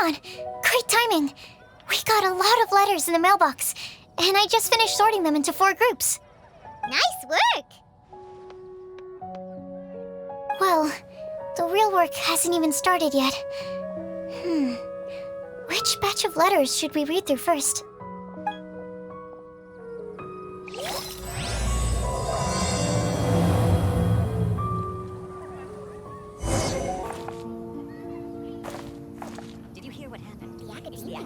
Paimon! Great timing! We got a lot of letters in the mailbox, and I just finished sorting them into 4 groups. Nice work! Well, the real work hasn't even started yet. Which batch of letters should we read through first? Did you hear what happened? The academia.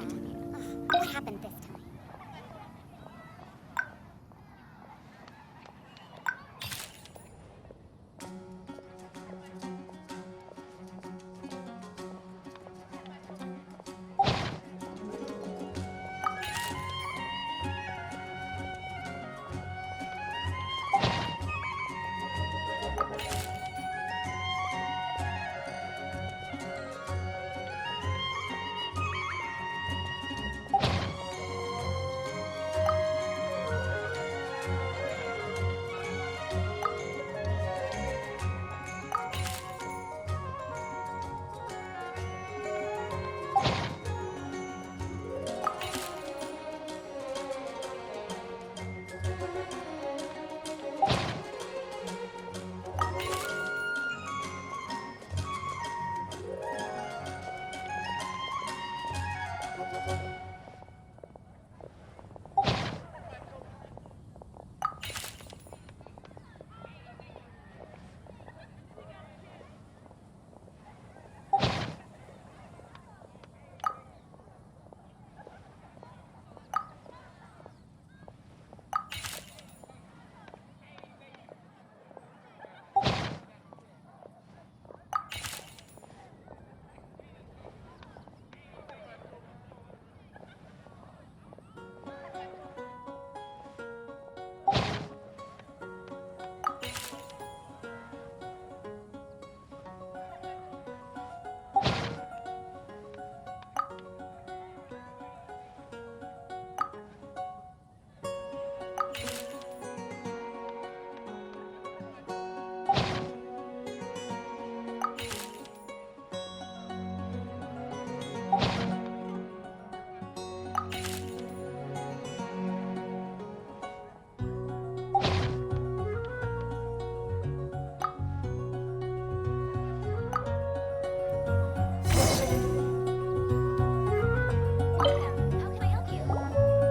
What happened this time?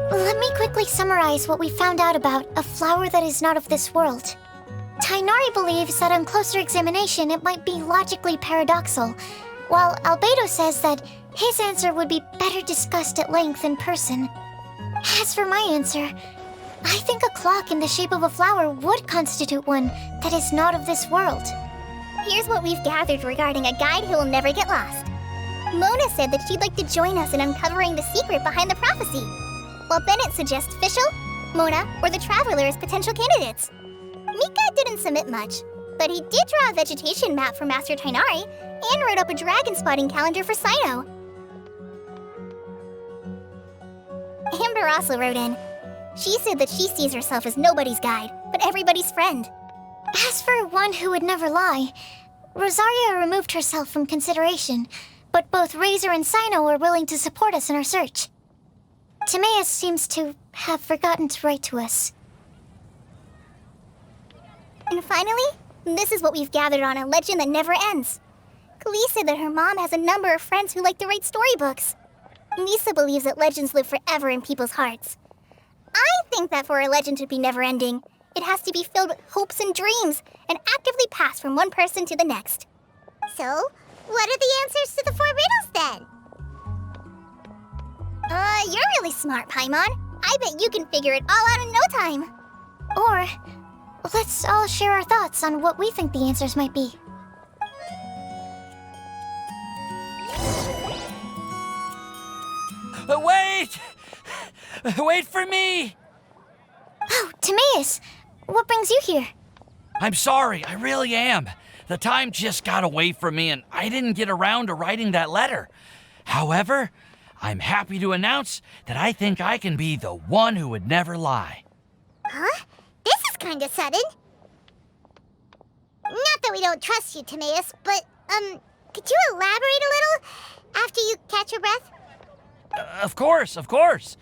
Let me quickly summarize what we found out about a flower that is not of this world. Tainari believes that on closer examination it might be logically paradoxal, while Albedo says that his answer would be better discussed at length in person. As for my answer, I think a clock in the shape of a flower would constitute one that is not of this world. Here's what we've gathered regarding a guide who will never get lost. Mona said that she'd like to join us in uncovering the secret behind the prophecy, while Bennett suggests Fischl, Mona, or the Traveler as potential candidates. Mika didn't submit much, but he did draw a vegetation map for Master Tainari and wrote up a dragon spotting calendar for Sino. Amber also wrote in. She said that she sees herself as nobody's guide, but everybody's friend. As for one who would never lie, Rosaria removed herself from consideration, but both Razor and Sino are willing to support us in our search. Timaeus seems to have forgotten to write to us. And finally, this is what we've gathered on a legend that never ends. Klee said that her mom has a number of friends who like to write storybooks. Misa believes that legends live forever in people's hearts. I think that for a legend to be never-ending, it has to be filled with hopes and dreams and actively passed from one person to the next. So, what are the answers to the 4 riddles then? You're really smart, Paimon. I bet you can figure it all out in no time. Or, let's all share our thoughts on what we think the answers might be. Wait! Wait for me! Oh, Timaeus! What brings you here? I'm sorry, I really am. The time just got away from me and I didn't get around to writing that letter. However, I'm happy to announce that I think I can be the one who would never lie. Huh? This is kinda sudden. Not that we don't trust you, Timaeus, but, Could you elaborate a little after you catch your breath? Of course, of course.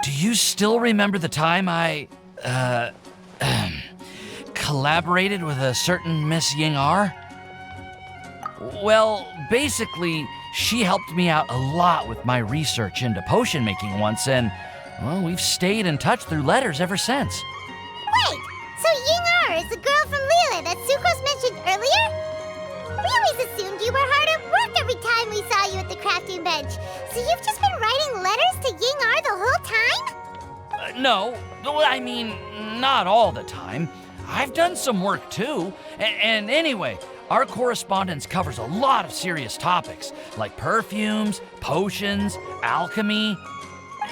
Do you still remember the time I, collaborated with a certain Miss Ying-R? Well, basically, she helped me out a lot with my research into potion making once, and, well, we've stayed in touch through letters ever since. Wait, so Ying-R is the girl from Lila that Sucrose mentioned earlier? We always assumed you were hard at work every time we saw you at the crafting bench. So you've just been writing letters to Ying-R the whole time? No, I mean, not all the time. I've done some work too. And anyway, our correspondence covers a lot of serious topics, like perfumes, potions, alchemy.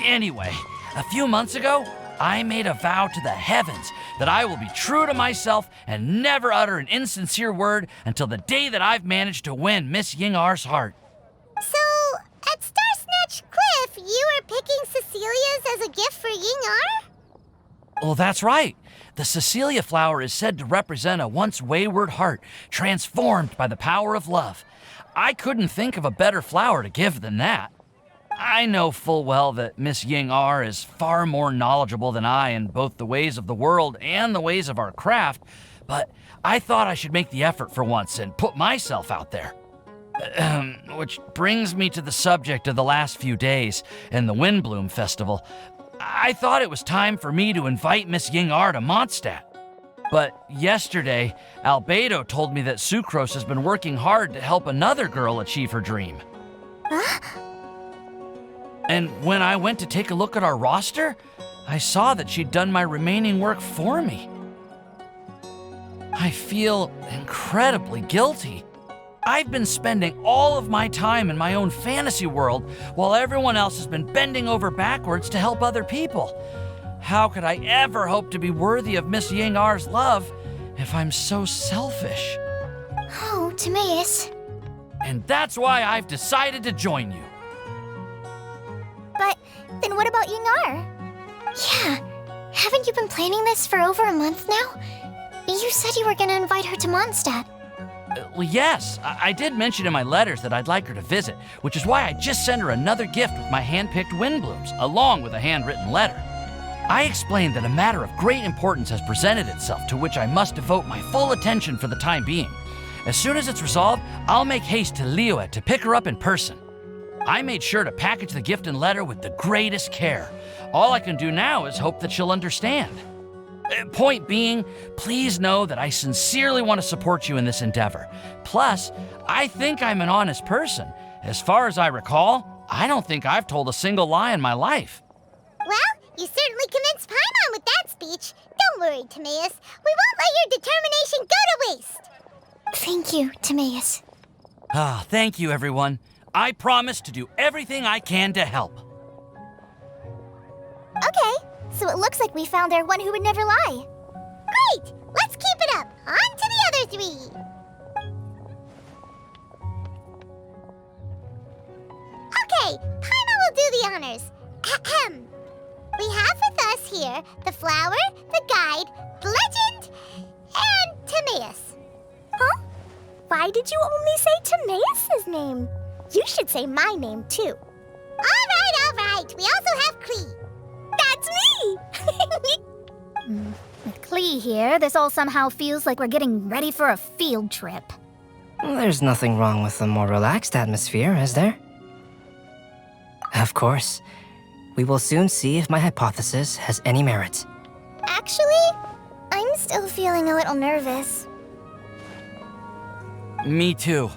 Anyway, a few months ago, I made a vow to the heavens that I will be true to myself and never utter an insincere word until the day that I've managed to win Miss Ying-R's heart. So, at Star Snatch Cliff, you were picking Cecilia's as a gift for Ying-R? Well, that's right. The Cecilia flower is said to represent a once wayward heart transformed by the power of love. I couldn't think of a better flower to give than that. I know full well that Miss Ying-R is far more knowledgeable than I in both the ways of the world and the ways of our craft, but I thought I should make the effort for once and put myself out there. Which brings me to the subject of the last few days and the Windblume Festival. I thought it was time for me to invite Miss Ying-R to Mondstadt. But yesterday, Albedo told me that Sucrose has been working hard to help another girl achieve her dream. Huh? And when I went to take a look at our roster, I saw that she'd done my remaining work for me. I feel incredibly guilty. I've been spending all of my time in my own fantasy world while everyone else has been bending over backwards to help other people. How could I ever hope to be worthy of Miss Ying-R's love if I'm so selfish? Oh, Timaeus. And that's why I've decided to join you. But then what about Ying-R? Yeah, haven't you been planning this for over a month now? You said you were gonna invite her to Mondstadt. Well, yes, I did mention in my letters that I'd like her to visit, which is why I just sent her another gift with my hand-picked Windblooms, along with a handwritten letter. I explained that a matter of great importance has presented itself to which I must devote my full attention for the time being. As soon as it's resolved, I'll make haste to Liyue to pick her up in person. I made sure to package the gift and letter with the greatest care. All I can do now is hope that she'll understand. Point being, please know that I sincerely want to support you in this endeavor. Plus, I think I'm an honest person. As far as I recall, I don't think I've told a single lie in my life. Well, you certainly convinced Paimon with that speech. Don't worry, Timaeus. We won't let your determination go to waste. Thank you, Timaeus. Thank you, everyone. I promise to do everything I can to help. Okay, so it looks like we found our one who would never lie. Great! Let's keep it up. On to the other three. Okay, Paimon will do the honors. Ahem. We have with us here the flower, the guide, the legend, and Timaeus. Huh? Why did you only say Timaeus' name? You should say my name, too. All right. We also have Klee. That's me! With Klee here, this all somehow feels like we're getting ready for a field trip. There's nothing wrong with a more relaxed atmosphere, is there? Of course. We will soon see if my hypothesis has any merit. Actually, I'm still feeling a little nervous. Me too.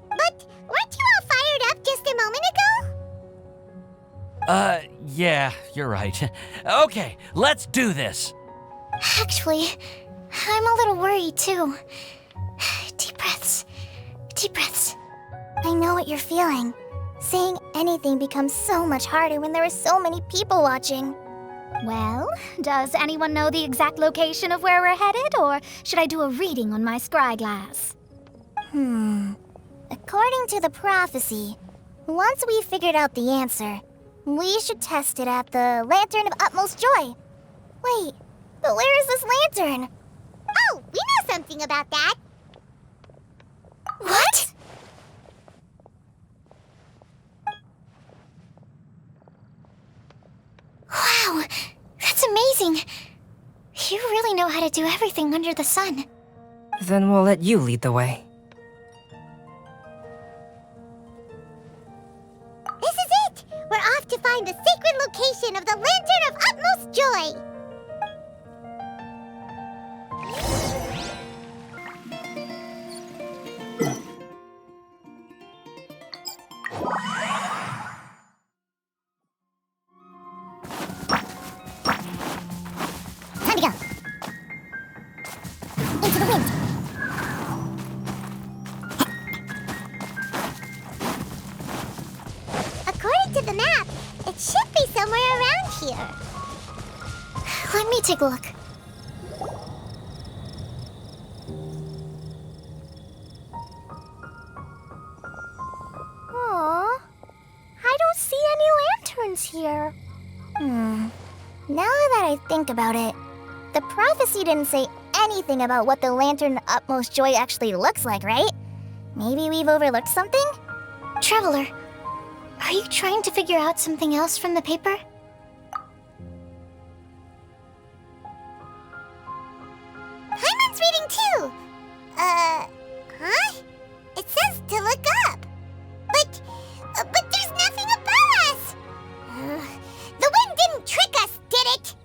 But weren't you all fired up just a moment ago? Yeah, you're right. Okay, let's do this. Actually, I'm a little worried too. Deep breaths. Deep breaths. I know what you're feeling. Saying anything becomes so much harder when there are so many people watching. Well, does anyone know the exact location of where we're headed, or should I do a reading on my scry glass? According to the prophecy, once we figured out the answer, We should test it at the Lantern of Utmost Joy. Wait, but where is this lantern? Oh, we know something about that. What? Wow, that's amazing. You really know how to do everything under the sun. Then we'll let you lead the way. This is it! We're off to find the sacred location of the Lantern of Utmost Joy! Time to go! Into the wind! According to the map, it should be somewhere around here. Let me take a look. Aww. I don't see any lanterns here. Now that I think about it, the prophecy didn't say anything about what the Lantern of Utmost Joy actually looks like, right? Maybe we've overlooked something? Traveler, are you trying to figure out something else from the paper? Paimon's reading too! Huh? It says to look up. But there's nothing above us! The wind didn't trick us, did it?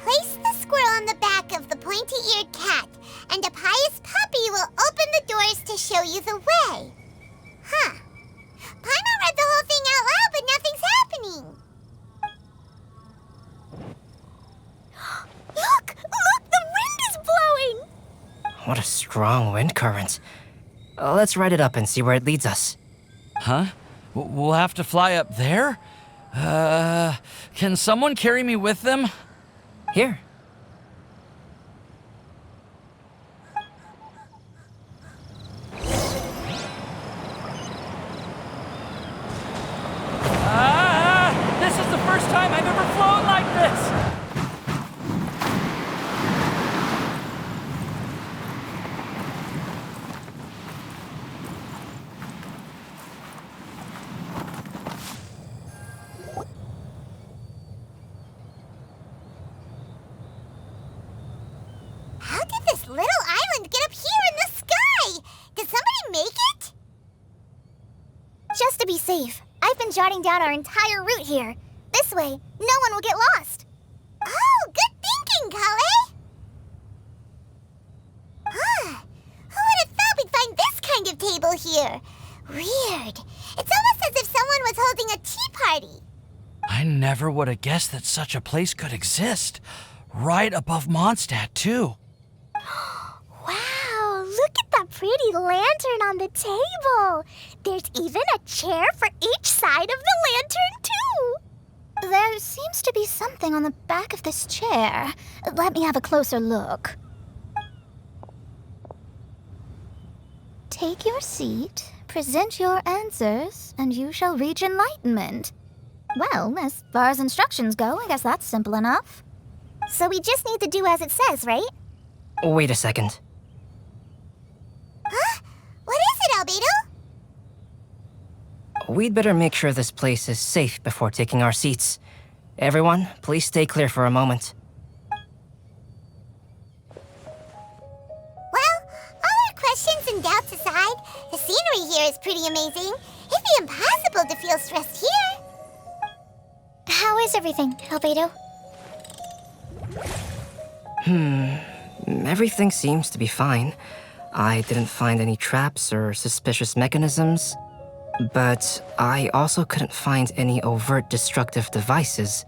Place the squirrel on the back of the pointy-eared cat, and a pious puppy will open the doors to show you the way. Huh. Paimon read the whole thing out loud, but nothing's happening. Look! Look! The wind is blowing! What a strong wind current. Let's ride it up and see where it leads us. Huh? We'll have to fly up there? Can someone carry me with them? Here. This is the first time I've ever flown like this! How did this little island get up here in the sky? Did somebody make it? Just to be safe, I've been jotting down our entire route here. This way, no one will get lost. Oh, good thinking, Kale! Huh. Who would have thought we'd find this kind of table here? Weird. It's almost as if someone was holding a tea party. I never would have guessed that such a place could exist. Right above Mondstadt, too. Wow, look at that pretty lantern on the table. There's even a chair for each side of the lantern, too. There seems to be something on the back of this chair. Let me have a closer look. Take your seat, present your answers, and you shall reach enlightenment. Well, as far as instructions go, I guess that's simple enough. So we just need to do as it says, right? Wait a second. Huh? What is it, Albedo? We'd better make sure this place is safe before taking our seats. Everyone, please stay clear for a moment. Well, all our questions and doubts aside, the scenery here is pretty amazing. It'd be impossible to feel stressed here. How is everything, Albedo? Everything seems to be fine. I didn't find any traps or suspicious mechanisms, but I also couldn't find any overt destructive devices.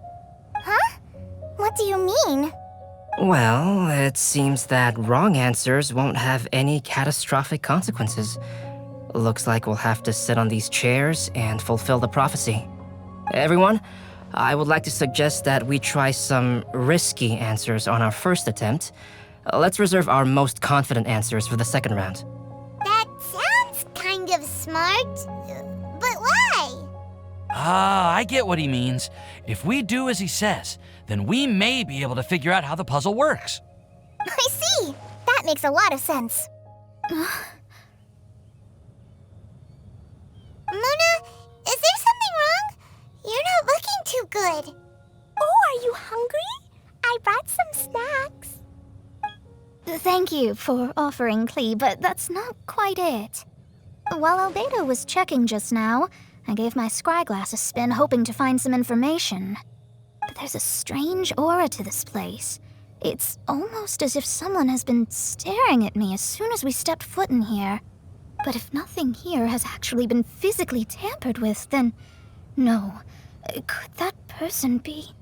Huh? What do you mean? Well, it seems that wrong answers won't have any catastrophic consequences. Looks like we'll have to sit on these chairs and fulfill the prophecy. Everyone, I would like to suggest that we try some risky answers on our first attempt. Let's reserve our most confident answers for the second round. That sounds kind of smart. But why? Ah, I get what he means. If we do as he says, then we may be able to figure out how the puzzle works. I see. That makes a lot of sense. Mona, is there something wrong? You're not looking too good. Oh, are you hungry? I brought some snacks. Thank you for offering, Klee, but that's not quite it. While Albedo was checking just now, I gave my scryglass a spin hoping to find some information. But there's a strange aura to this place. It's almost as if someone has been staring at me as soon as we stepped foot in here. But if nothing here has actually been physically tampered with, then no. Could that person be?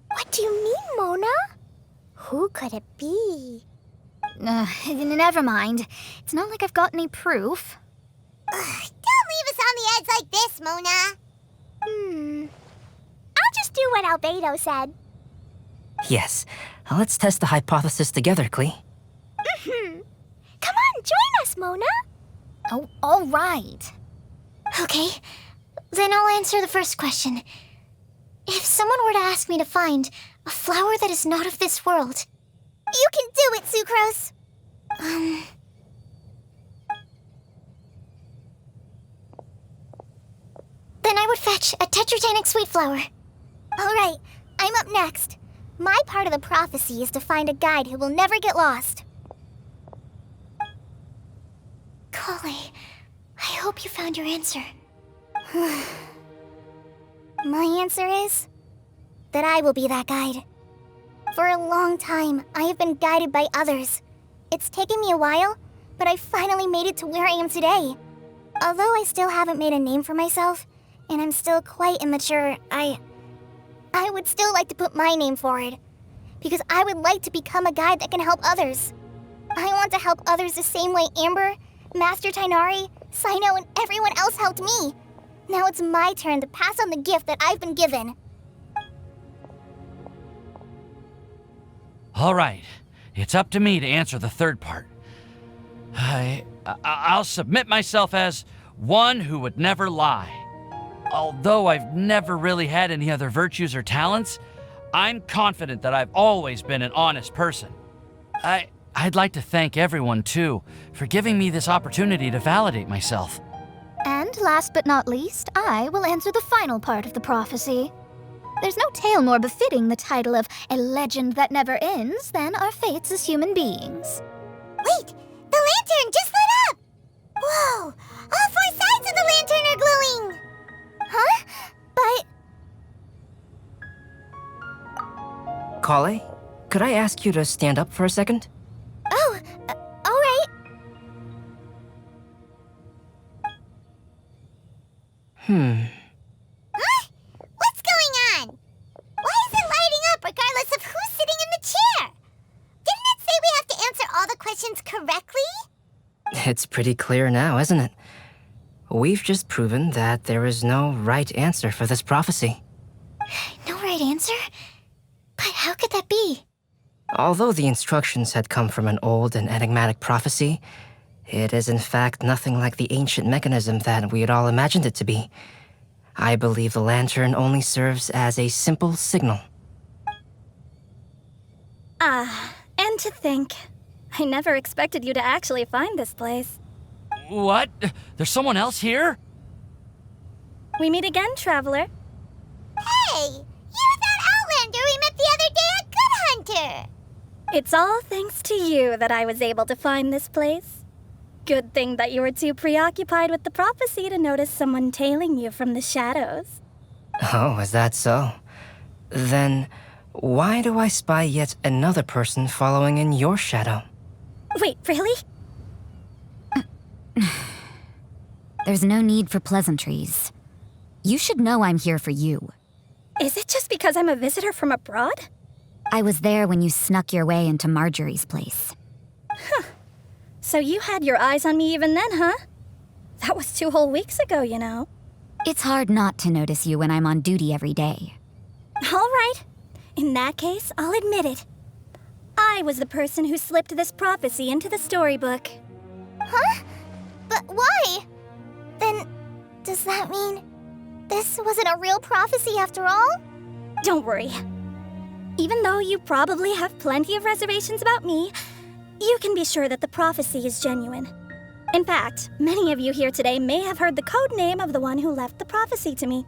What do you mean, Mona? Who could it be? Never mind. It's not like I've got any proof. Don't leave us on the edge like this, Mona. I'll just do what Albedo said. Yes, let's test the hypothesis together, Klee. Come on, join us, Mona. Oh, all right. Okay, then I'll answer the first question. If someone were to ask me to find a flower that is not of this world... You can do it, Sucrose. Then I would fetch a tetragenic sweet flower. All right, I'm up next. My part of the prophecy is to find a guide who will never get lost. Kale, I hope you found your answer. My answer is that I will be that guide. For a long time, I have been guided by others. It's taken me a while, but I finally made it to where I am today. Although I still haven't made a name for myself, and I'm still quite immature, I would still like to put my name forward. Because I would like to become a guide that can help others. I want to help others the same way Amber, Master Tighnari, Cyno, and everyone else helped me. Now it's my turn to pass on the gift that I've been given. All right, it's up to me to answer the third part. I'll submit myself as one who would never lie. Although I've never really had any other virtues or talents, I'm confident that I've always been an honest person. I'd like to thank everyone, too, for giving me this opportunity to validate myself. And last but not least, I will answer the final part of the prophecy. There's no tale more befitting the title of a legend that never ends than our fates as human beings. Wait! The lantern just lit up! Whoa! All four sides of the lantern are glowing! Huh? But... Kale, could I ask you to stand up for a second? Oh, all right. Huh? What's going on? Why is it lighting up regardless of who's sitting in the chair? Didn't it say we have to answer all the questions correctly? It's pretty clear now, isn't it? We've just proven that there is no right answer for this prophecy. No right answer? But how could that be? Although the instructions had come from an old and enigmatic prophecy, it is in fact nothing like the ancient mechanism that we had all imagined it to be. I believe the lantern only serves as a simple signal. And to think, I never expected you to actually find this place. What? There's someone else here? We meet again, traveler. Hey! You're that Outlander we met the other day at Good Hunter! It's all thanks to you that I was able to find this place. Good thing that you were too preoccupied with the prophecy to notice someone tailing you from the shadows. Oh, is that so? Then, why do I spy yet another person following in your shadow? Wait, really? There's no need for pleasantries. You should know I'm here for you. Is it just because I'm a visitor from abroad? I was there when you snuck your way into Marjorie's place. So you had your eyes on me even then, huh? That was 2 whole weeks ago, you know. It's hard not to notice you when I'm on duty every day. All right. In that case, I'll admit it. I was the person who slipped this prophecy into the storybook. Huh? But why? Then, does that mean this wasn't a real prophecy after all? Don't worry. Even though you probably have plenty of reservations about me, you can be sure that the prophecy is genuine. In fact, many of you here today may have heard the code name of the one who left the prophecy to me.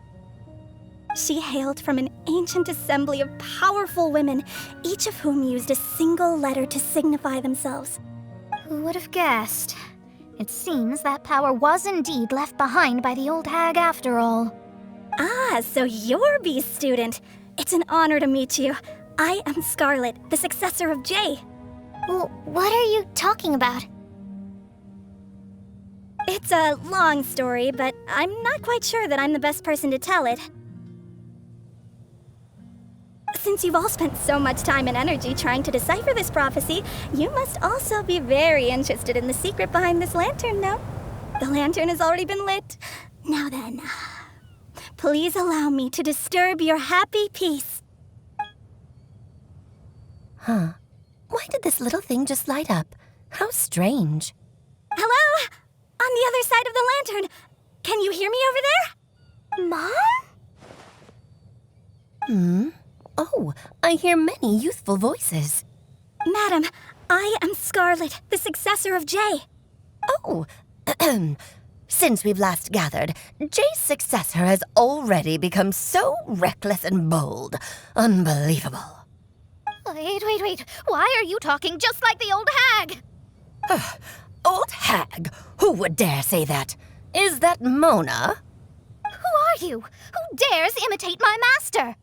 She hailed from an ancient assembly of powerful women, each of whom used a single letter to signify themselves. Who would have guessed? It seems that power was indeed left behind by the old hag after all. Ah, so you're B's student. It's an honor to meet you. I am Scarlet, the successor of Jay. Well, what are you talking about? It's a long story, but I'm not quite sure that I'm the best person to tell it. Since you've all spent so much time and energy trying to decipher this prophecy, you must also be very interested in the secret behind this lantern, no? The lantern has already been lit. Now then, please allow me to disturb your happy peace. Huh. Why did this little thing just light up? How strange. Hello? On the other side of the lantern. Can you hear me over there? Mom? Oh, I hear many youthful voices. Madam, I am Scarlet, the successor of Jay. Oh, since we've last gathered, Jay's successor has already become so reckless and bold. Unbelievable. Wait. Why are you talking just like the old hag? Old hag? Who would dare say that? Is that Mona? Who are you? Who dares imitate my master?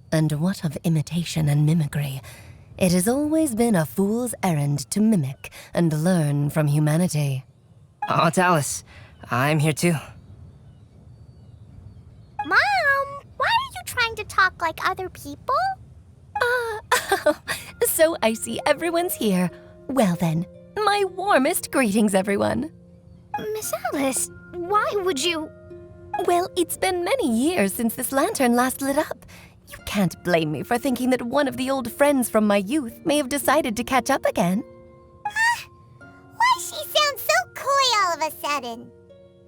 And what of imitation and mimicry? It has always been a fool's errand to mimic and learn from humanity. Oh, Alice, I'm here too. Mom, why are you trying to talk like other people? So I see everyone's here. Well then, my warmest greetings, everyone. Miss Alice, why would you... Well, it's been many years since this lantern last lit up. You can't blame me for thinking that one of the old friends from my youth may have decided to catch up again. Why she sounds so coy all of a sudden?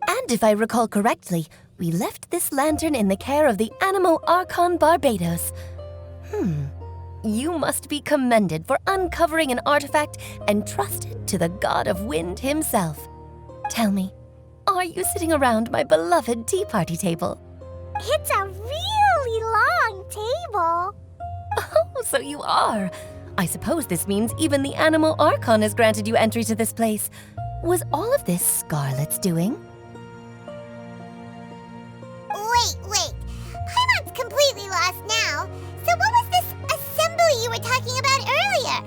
And if I recall correctly, we left this lantern in the care of the Animo Archon Barbados. You must be commended for uncovering an artifact entrusted to the god of wind himself. Tell me, are you sitting around my beloved tea party table? It's a really long table. Oh, so you are. I suppose this means even the Animo Archon has granted you entry to this place. Was all of this Scarlet's doing? Wait. Paimon's completely lost now. So what was this assembly you were talking about earlier?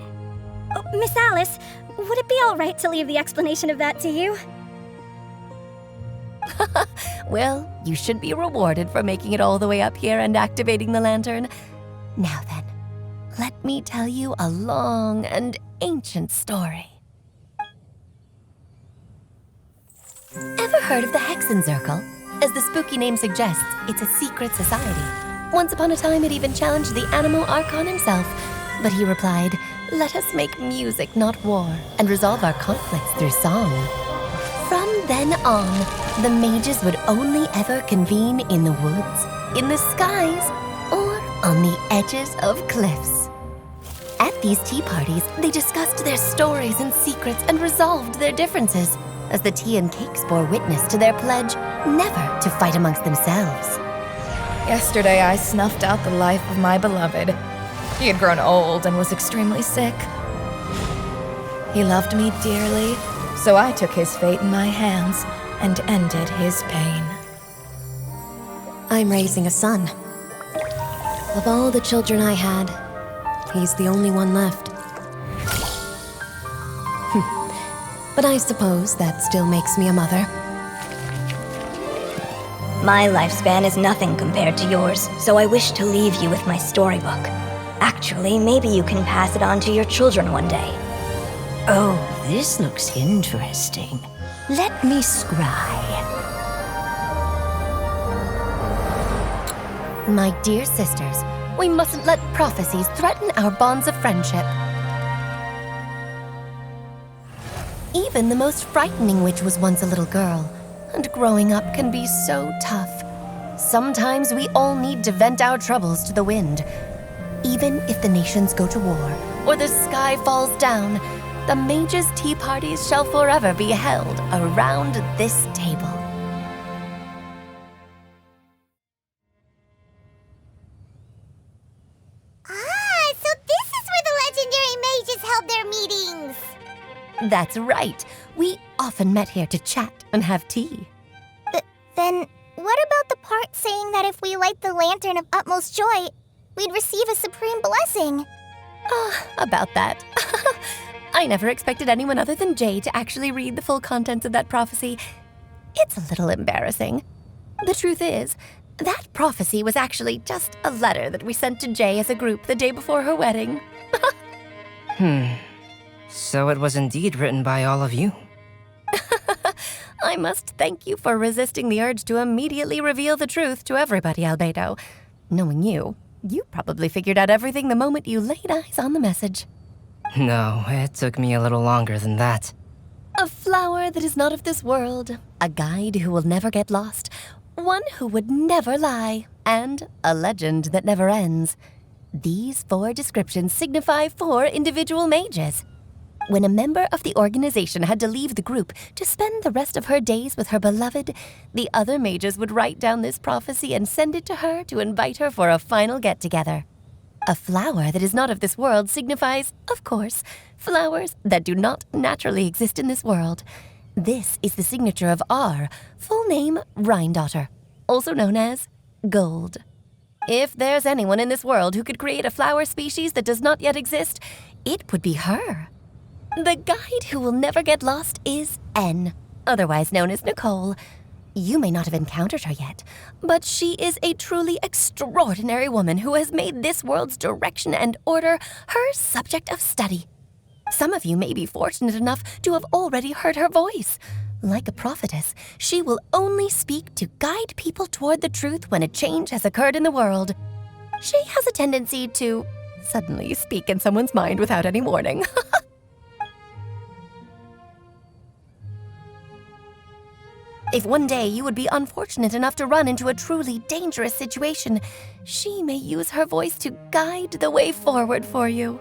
Oh, Miss Alice, would it be all right to leave the explanation of that to you? Well, you should be rewarded for making it all the way up here and activating the lantern. Now then, let me tell you a long and ancient story. Ever heard of the Hexenzirkel? As the spooky name suggests, it's a secret society. Once upon a time, it even challenged the Animo Archon himself. But he replied, "Let us make music, not war, and resolve our conflicts through song." From then on, the mages would only ever convene in the woods, in the skies, or on the edges of cliffs. At these tea parties, they discussed their stories and secrets and resolved their differences, as the tea and cakes bore witness to their pledge never to fight amongst themselves. Yesterday, I snuffed out the life of my beloved. He had grown old and was extremely sick. He loved me dearly, so I took his fate in my hands and ended his pain. I'm raising a son. Of all the children I had, he's the only one left. But I suppose that still makes me a mother. My lifespan is nothing compared to yours, so I wish to leave you with my storybook. Actually, maybe you can pass it on to your children one day. Oh, this looks interesting. Let me scry. My dear sisters, we mustn't let prophecies threaten our bonds of friendship. Even the most frightening witch was once a little girl, and growing up can be so tough. Sometimes we all need to vent our troubles to the wind. Even if the nations go to war, or the sky falls down, the mages' tea parties shall forever be held around this table. So this is where the legendary mages held their meetings! That's right. We often met here to chat and have tea. Then, what about the part saying that if we light the lantern of utmost joy, we'd receive a supreme blessing? About that. I never expected anyone other than Jay to actually read the full contents of that prophecy. It's a little embarrassing. The truth is, that prophecy was actually just a letter that we sent to Jay as a group the day before her wedding. So it was indeed written by all of you. I must thank you for resisting the urge to immediately reveal the truth to everybody, Albedo. Knowing you probably figured out everything the moment you laid eyes on the message. No, it took me a little longer than that. A flower that is not of this world, a guide who will never get lost, one who would never lie, and a legend that never ends. These 4 descriptions signify 4 individual mages. When a member of the organization had to leave the group to spend the rest of her days with her beloved, the other mages would write down this prophecy and send it to her to invite her for a final get-together. A flower that is not of this world signifies, of course, flowers that do not naturally exist in this world. This is the signature of our full name, Rhindaughter, also known as Gold. If there's anyone in this world who could create a flower species that does not yet exist, it would be her. The guide who will never get lost is N, otherwise known as Nicole. You may not have encountered her yet, but she is a truly extraordinary woman who has made this world's direction and order her subject of study. Some of you may be fortunate enough to have already heard her voice. Like a prophetess, she will only speak to guide people toward the truth when a change has occurred in the world. She has a tendency to suddenly speak in someone's mind without any warning. If one day you would be unfortunate enough to run into a truly dangerous situation, she may use her voice to guide the way forward for you.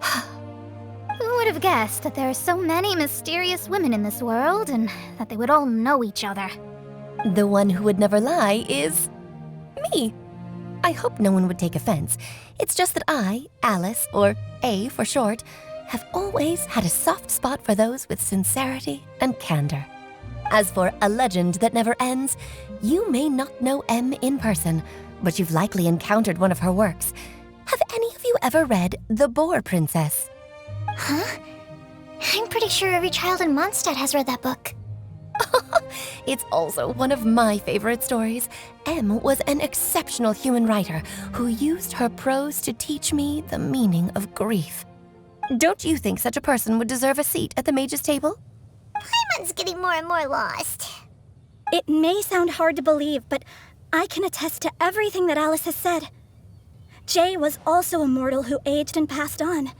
Who would have guessed that there are so many mysterious women in this world and that they would all know each other? The one who would never lie is me. I hope no one would take offense. It's just that I, Alice, or A for short, have always had a soft spot for those with sincerity and candor. As for a legend that never ends, you may not know M in person, but you've likely encountered one of her works. Have any of you ever read The Boar Princess? Huh? I'm pretty sure every child in Mondstadt has read that book. It's also one of my favorite stories. M was an exceptional human writer who used her prose to teach me the meaning of grief. Don't you think such a person would deserve a seat at the mage's table? Paimon's getting more and more lost. It may sound hard to believe, but I can attest to everything that Alice has said. Jay was also a mortal who aged and passed on,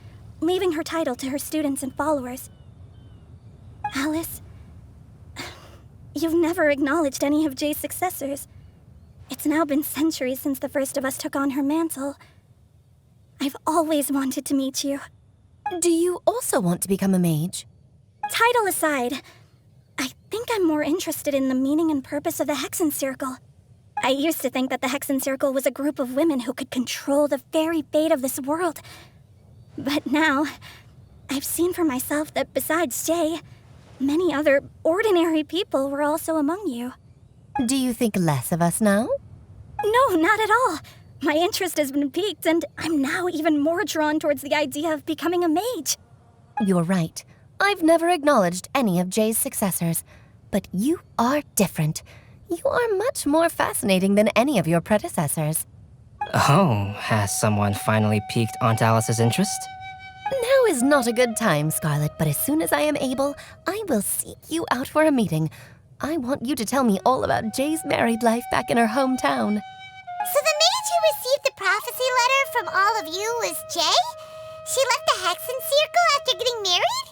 leaving her title to her students and followers. Alice, you've never acknowledged any of Jay's successors. It's now been centuries since the first of us took on her mantle. I've always wanted to meet you. Do you also want to become a mage? Title aside, I think I'm more interested in the meaning and purpose of the Hexen Circle. I used to think that the Hexen Circle was a group of women who could control the very fate of this world. But now, I've seen for myself that besides Jay, many other ordinary people were also among you. Do you think less of us now? No, not at all. My interest has been piqued, and I'm now even more drawn towards the idea of becoming a mage. You're right. I've never acknowledged any of Jay's successors, but you are different. You are much more fascinating than any of your predecessors. Oh, has someone finally piqued Aunt Alice's interest? Now is not a good time, Scarlet, but as soon as I am able, I will seek you out for a meeting. I want you to tell me all about Jay's married life back in her hometown. So the who received the prophecy letter from all of you was Jay? She left the Hexen Circle after getting married?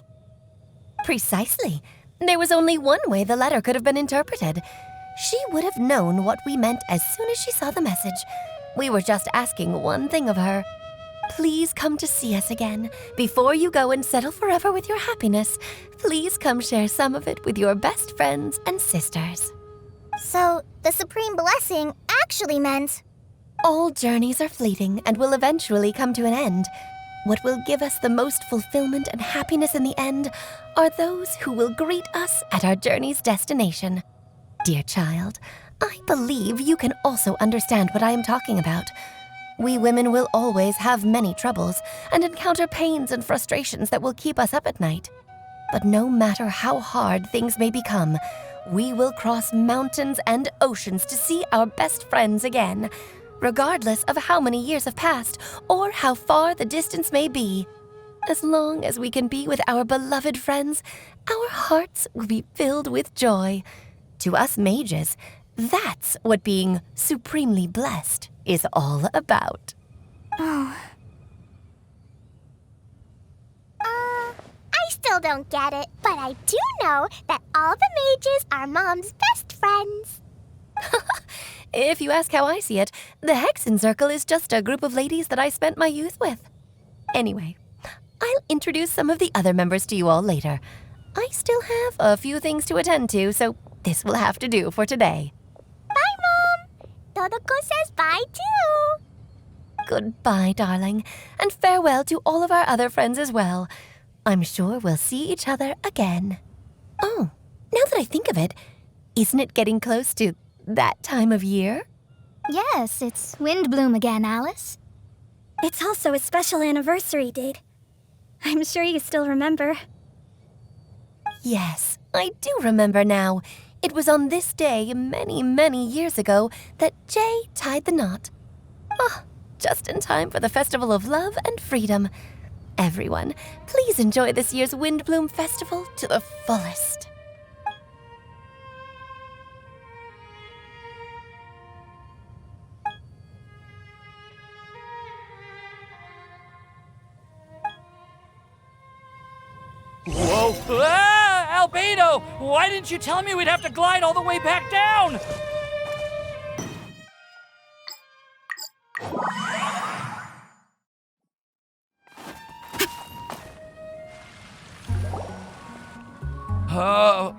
Precisely. There was only one way the letter could have been interpreted. She would have known what we meant as soon as she saw the message. We were just asking one thing of her. Please come to see us again. Before you go and settle forever with your happiness, please come share some of it with your best friends and sisters. So, the Supreme Blessing actually meant... All journeys are fleeting and will eventually come to an end. What will give us the most fulfillment and happiness in the end are those who will greet us at our journey's destination. Dear child, I believe you can also understand what I am talking about. We women will always have many troubles and encounter pains and frustrations that will keep us up at night. But no matter how hard things may become, we will cross mountains and oceans to see our best friends again, regardless of how many years have passed or how far the distance may be. As long as we can be with our beloved friends, our hearts will be filled with joy. To us mages, that's what being supremely blessed is all about. I still don't get it, but I do know that all the mages are Mom's best friends. If you ask how I see it, the Hexen Circle is just a group of ladies that I spent my youth with. Anyway, I'll introduce some of the other members to you all later. I still have a few things to attend to, so this will have to do for today. Bye, Mom! Todoko says bye, too! Goodbye, darling, and farewell to all of our other friends as well. I'm sure we'll see each other again. Oh, now that I think of it, isn't it getting close to that time of year? Yes, it's Windblume again, Alice. It's also a special anniversary date. I'm sure you still remember. Yes, I do remember now. It was on this day many, many years ago that Jay tied the knot. Oh, just in time for the Festival of Love and Freedom. Everyone, please enjoy this year's Windblume Festival to the fullest. Whoa! Ah, Albedo! Why didn't you tell me we'd have to glide all the way back down? Oh.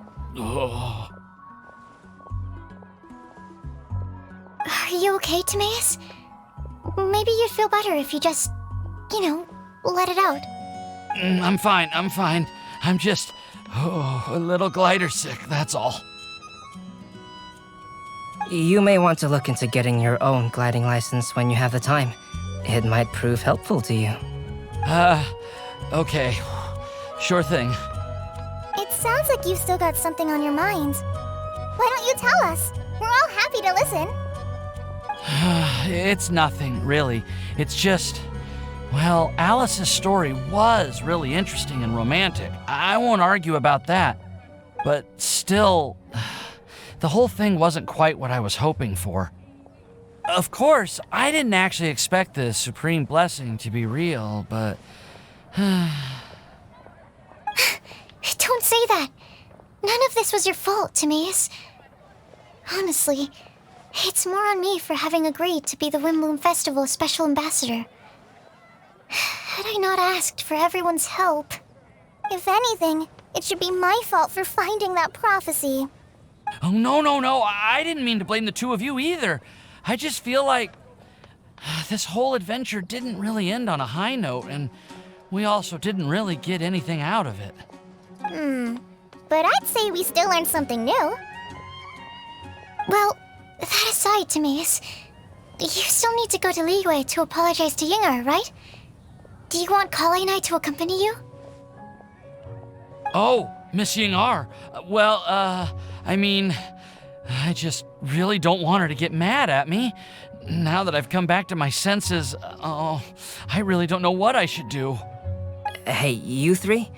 Are you okay, Timaeus? Maybe you'd feel better if you just, let it out. I'm fine. I'm just, a little glider sick, that's all. You may want to look into getting your own gliding license when you have the time. It might prove helpful to you. Okay. Sure thing. It sounds like you've still got something on your mind. Why don't you tell us? We're all happy to listen. It's nothing, really. It's just, well, Alice's story was really interesting and romantic. I won't argue about that. But still, the whole thing wasn't quite what I was hoping for. Of course, I didn't actually expect the Supreme Blessing to be real, but... Don't say that. None of this was your fault, Timaeus. Honestly, it's more on me for having agreed to be the Windblume Festival's special ambassador. Had I not asked for everyone's help... If anything, it should be my fault for finding that prophecy. Oh, no. I didn't mean to blame the two of you either. I just feel like this whole adventure didn't really end on a high note, and we also didn't really get anything out of it. But I'd say we still learned something new. Well, that aside, Timaeus, you still need to go to Liyue to apologize to Yinger, right? Do you want Kali and I to accompany you? Oh, Miss Ying-ar. Well, I mean, I just really don't want her to get mad at me. Now that I've come back to my senses, I really don't know what I should do. Hey, you three?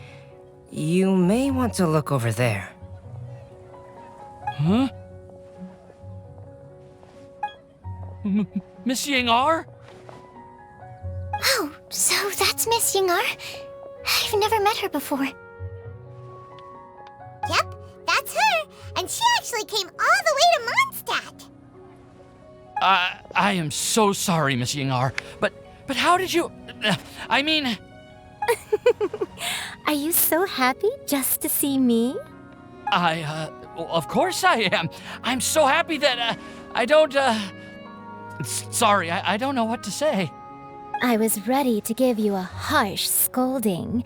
You may want to look over there. Huh? Miss Ying-ar? Oh, so that's Miss Ying-ar? I've never met her before. Yep, that's her. And she actually came all the way to Mondstadt. I am so sorry, Miss Ying-ar, but how did you... I mean... Are you so happy just to see me? Well, of course I am. I'm so happy that, I don't, sorry, I don't know what to say. I was ready to give you a harsh scolding,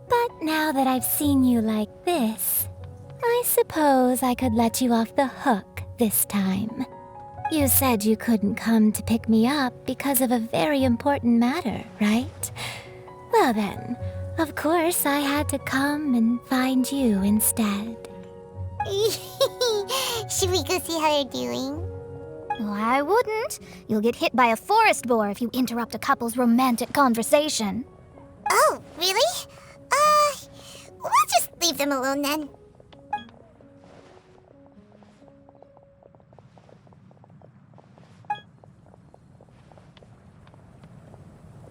but now that I've seen you like this, I suppose I could let you off the hook this time. You said you couldn't come to pick me up because of a very important matter, right? Well then, of course I had to come and find you instead. Should we go see how they're doing? Oh, I wouldn't. You'll get hit by a forest boar if you interrupt a couple's romantic conversation. Oh, really? We'll just leave them alone then.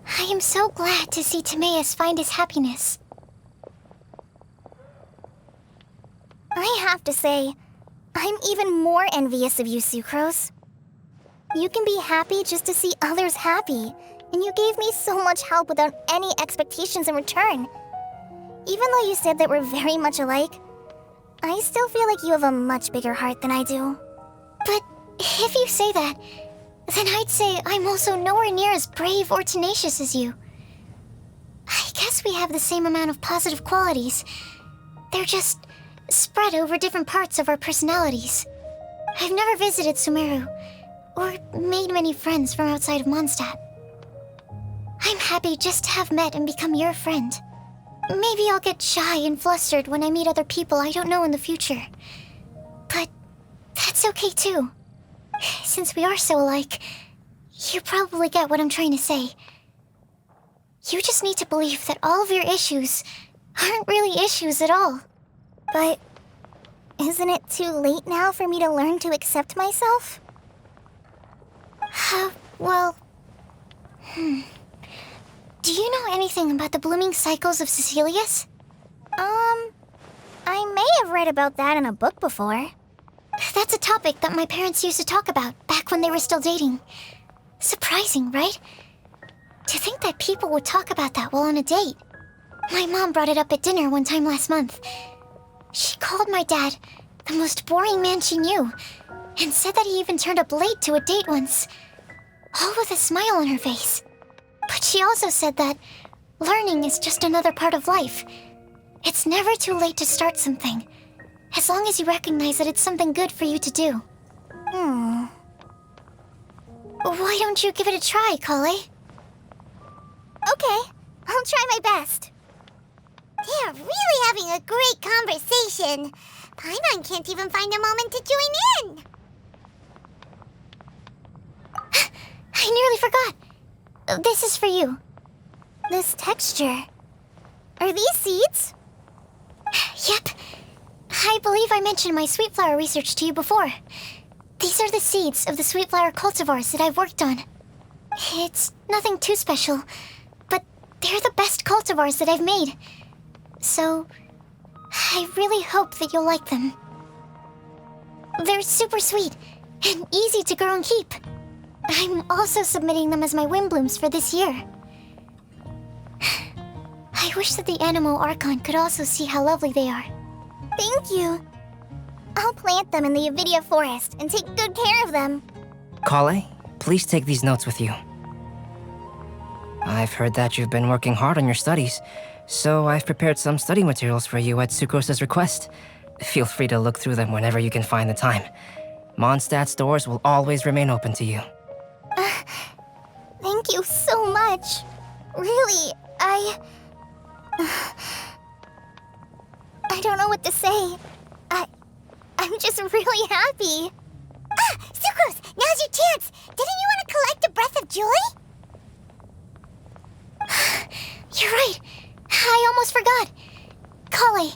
I am so glad to see Timaeus find his happiness. I have to say, I'm even more envious of you, Sucrose. You can be happy just to see others happy, and you gave me so much help without any expectations in return. Even though you said that we're very much alike, I still feel like you have a much bigger heart than I do. But if you say that, then I'd say I'm also nowhere near as brave or tenacious as you. I guess we have the same amount of positive qualities. They're just spread over different parts of our personalities. I've never visited Sumeru, or made many friends from outside of Mondstadt. I'm happy just to have met and become your friend. Maybe I'll get shy and flustered when I meet other people I don't know in the future. But that's okay too. Since we are so alike, you probably get what I'm trying to say. You just need to believe that all of your issues aren't really issues at all. But isn't it too late now for me to learn to accept myself? Well... Do you know anything about the blooming cycles of Cecilius? I may have read about that in a book before. That's a topic that my parents used to talk about back when they were still dating. Surprising, right? To think that people would talk about that while on a date. My mom brought it up at dinner one time last month. She called my dad the most boring man she knew, and said that he even turned up late to a date once, all with a smile on her face. But she also said that learning is just another part of life. It's never too late to start something, as long as you recognize that it's something good for you to do. Why don't you give it a try, Kale? Okay, I'll try my best. They are really having a great conversation. Paimon can't even find a moment to join in. I nearly forgot. This is for you. This texture. Are these seeds? Yep. I believe I mentioned my sweet flower research to you before. These are the seeds of the sweet flower cultivars that I've worked on. It's nothing too special, but they're the best cultivars that I've made. So, I really hope that you'll like them. They're super sweet and easy to grow and keep. I'm also submitting them as my Windblooms for this year. I wish that the Anemo Archon could also see how lovely they are. Thank you. I'll plant them in the Avidia forest and take good care of them. Kale, please take these notes with you. I've heard that you've been working hard on your studies, so I've prepared some study materials for you at Sucrose's request. Feel free to look through them whenever you can find the time. Mondstadt's doors will always remain open to you. Thank you so much. Really, I don't know what to say. I'm just really happy. Sucrose, now's your chance. Didn't you want to collect a breath of joy? You're right. I almost forgot. Kale,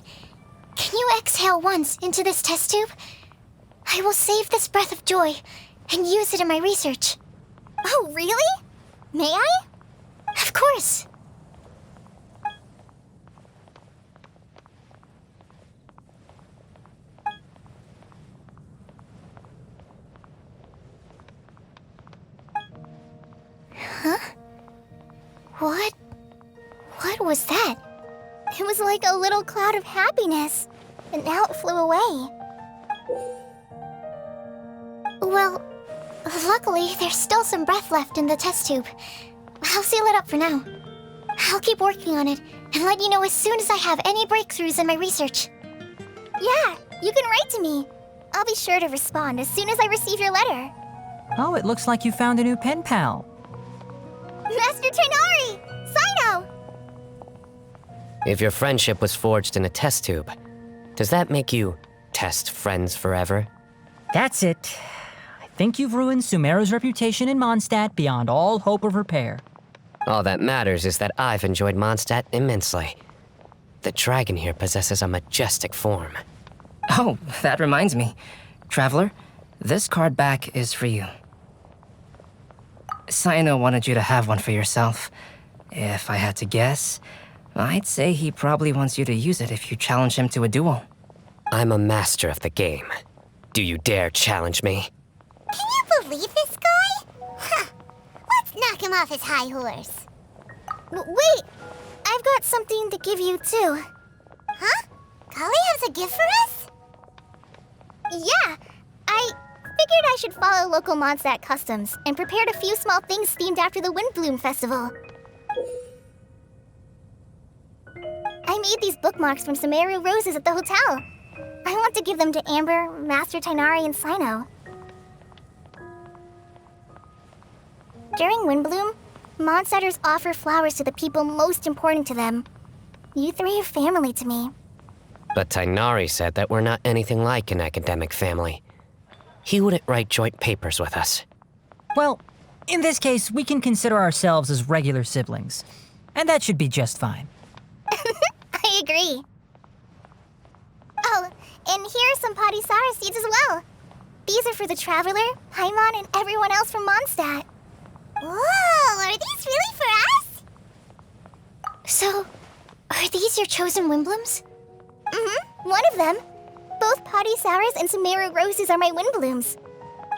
can you exhale once into this test tube? I will save this breath of joy and use it in my research. Oh, really? May I? Of course. Huh? What was that? It was like a little cloud of happiness, and now it flew away. Well, luckily, there's still some breath left in the test tube. I'll seal it up for now. I'll keep working on it and let you know as soon as I have any breakthroughs in my research. Yeah, you can write to me. I'll be sure to respond as soon as I receive your letter. Oh, it looks like you found a new pen pal. Master Tighnari! Cyno! If your friendship was forged in a test tube, does that make you test friends forever? That's it. I think you've ruined Sumeru's reputation in Mondstadt beyond all hope of repair. All that matters is that I've enjoyed Mondstadt immensely. The dragon here possesses a majestic form. Oh, that reminds me. Traveler, this card back is for you. Cyno wanted you to have one for yourself. If I had to guess, I'd say he probably wants you to use it if you challenge him to a duel. I'm a master of the game. Do you dare challenge me? Can you believe this guy? Huh. Let's knock him off his high horse. Wait! I've got something to give you, too. Huh? Kali has a gift for us? Yeah! I figured I should follow local Mondstadt customs and prepared a few small things themed after the Windblume festival. I made these bookmarks from Sumeru roses at the hotel. I want to give them to Amber, Master Tighnari, and Cyno. During Windblume, Mondstatters offer flowers to the people most important to them. You three are family to me. But Tighnari said that we're not anything like an academic family. He wouldn't write joint papers with us. Well, in this case, we can consider ourselves as regular siblings. And that should be just fine. I agree. Oh, and here are some Padisara seeds as well. These are for the Traveler, Paimon, and everyone else from Mondstadt. Whoa, are these really for us? So, are these your chosen Windblooms? Mm-hmm, one of them. Both Padisaras and Sumeru roses are my Windblooms.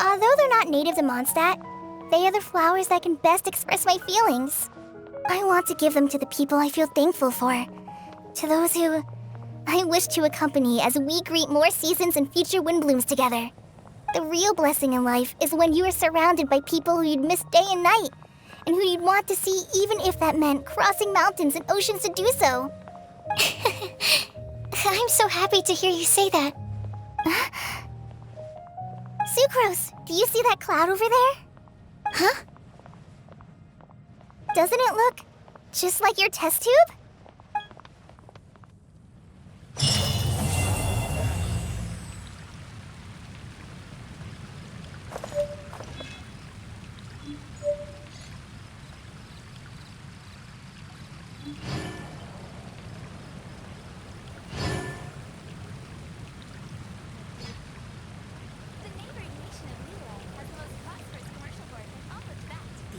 Although they're not native to Mondstadt, they are the flowers that can best express my feelings. I want to give them to the people I feel thankful for. To those who I wish to accompany as we greet more seasons and future Windblooms together. The real blessing in life is when you are surrounded by people who you'd miss day and night, and who you'd want to see even if that meant crossing mountains and oceans to do so. I'm so happy to hear you say that. Sucrose, do you see that cloud over there? Huh? Doesn't it look just like your test tube?